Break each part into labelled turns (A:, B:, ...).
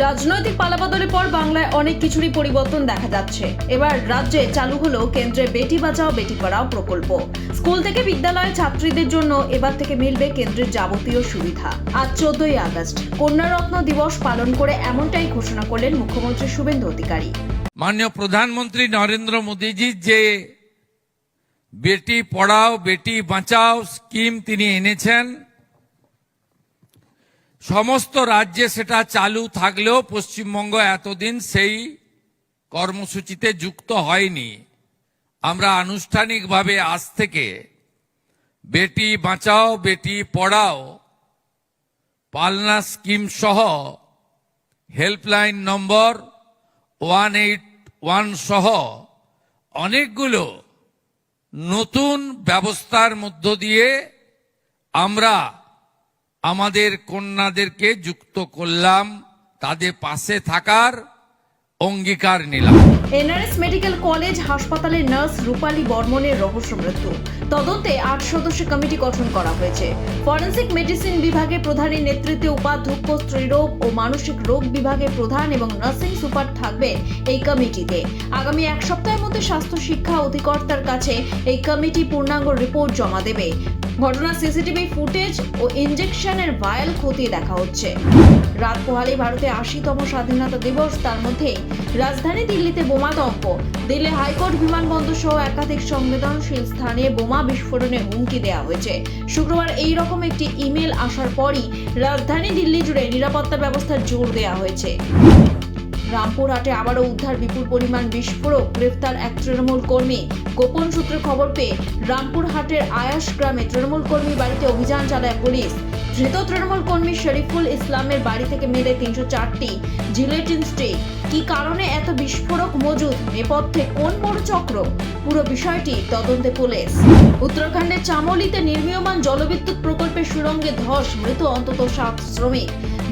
A: রাজনৈতিক পালাবদলের পর বাংলায় অনেক কিছুরই পরিবর্তন দেখা যাচ্ছে। এবার রাজ্যে চালু হলো কেন্দ্রের বেটি বাঁচাও বেটি পড়াও প্রকল্প। স্কুল থেকে বিদ্যালয়ে ছাত্রীদের জন্য এবার থেকে মিলবে কেন্দ্রের যাবতীয় সুবিধা। আজ 14ই আগস্ট কন্যারত্ন দিবস পালন করে এমনটাই ঘোষণা করলেন মুখ্যমন্ত্রী শুভেন্দু অধিকারী।
B: माननीय प्रधानमंत्री नरेंद्र मोदी जी जे बेटी पढ़ाओ बेटी बाँचाओ स्कीम तिनी এনেছেন সমস্ত রাজ্যে সেটা চালু থাকলেও পশ্চিমবঙ্গ এতদিন সেই কর্মসূচিতে যুক্ত হয়নি। আমরা আনুষ্ঠানিকভাবে আজ থেকে বেটি বাঁচাও বেটি পড়াও পালনা স্কিম সহ হেল্পলাইন নম্বর 181 সহ অনেকগুলো নতুন ব্যবস্থার মধ্য দিয়ে আমরা আমাদের কন্যাদেরকে যুক্ত করলাম, তাদের পাশে থাকার অঙ্গীকার নিলাম।
A: এনআরএস মেডিকেল কলেজ হাসপাতালের নার্স রূপালী বর্মনের রহস্য মৃত্যু তদন্তে 8 সদস্য কমিটি গঠন করা হয়েছে। ফরেনসিক মেডিসিন বিভাগের প্রধানের নেতৃত্বে উপাধ্যক্ষ, স্ত্রীরোগ ও মানসিক রোগ বিভাগের প্রধান এবং নার্সিং সুপার থাকবেন এই কমিটিতে। আগামী এক সপ্তাহের মধ্যে স্বাস্থ্য শিক্ষা অধিকর্তার কাছে এই কমিটি পূর্ণাঙ্গ রিপোর্ট জমা দেবে। ঘটনার সিসিটিভি ফুটেজ ও ইনজেকশনের ভায়াল খতিয়ে দেখা হচ্ছে। রাত পোহালে ভারতে 80তম স্বাধীনতা দিবস, তার মধ্যে রাজধানী দিল্লিতে বোমাতঙ্ক। দিল্লি হাইকোর্ট বিমানবন্দর সহ একাধিক সংবেদনশীল স্থানে বোমা বিস্ফোরণের হুমকি দেওয়া হয়েছে। শুক্রবার এই রকম একটি ইমেল আসার পরই রাজধানী দিল্লি জুড়ে নিরাপত্তা ব্যবস্থার জোর দেওয়া হয়েছে। রামপুরহাটে আবারও উদ্ধার বিপুল পরিমাণ বিস্ফোরক, গ্রেফতার এক তৃণমূল কর্মী। গোপন সূত্রে খবর পেয়ে রামপুরহাটের আয়াস গ্রামে তৃণমূল কর্মীর বাড়িতে অভিযান চালায় পুলিশ। ধৃত তৃণমূল কর্মী শরীফুল ইসলামের বাড়ি থেকে মেলে 304টি জিলেটিন স্টিক। কি কারণে এত বিস্ফোরক মজুদ, নেপথ্যে কোন বড় চক্র, পুরো বিষয়টি তদন্তে পুলিশ। উত্তরাখণ্ডের চামোলিতে নির্মীয়মান জলবিদ্যুৎ প্রকল্পের সুড়ঙ্গে ধস, মৃত অন্তত 7 শ্রমিক,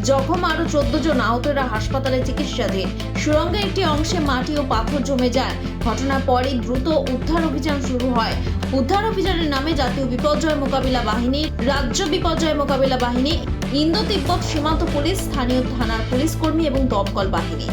A: জখম আরো 14 জন, আহতরা হাসপাতালে চিকিৎসাধীন। সুড়ঙ্গের একটি অংশে মাটি ও পাথর জমে যায়। ঘটনার পরই দ্রুত উদ্ধার অভিযান শুরু হয়। উদ্ধার অভিযানের নামে জাতীয় বিপর্যয় মোকাবিলা বাহিনী, রাজ্য বিপর্যয় মোকাবিলা বাহিনী, ইন্দো তিব্বত সীমান্ত পুলিশ, স্থানীয় থানার পুলিশ কর্মী এবং দমকল বাহিনী।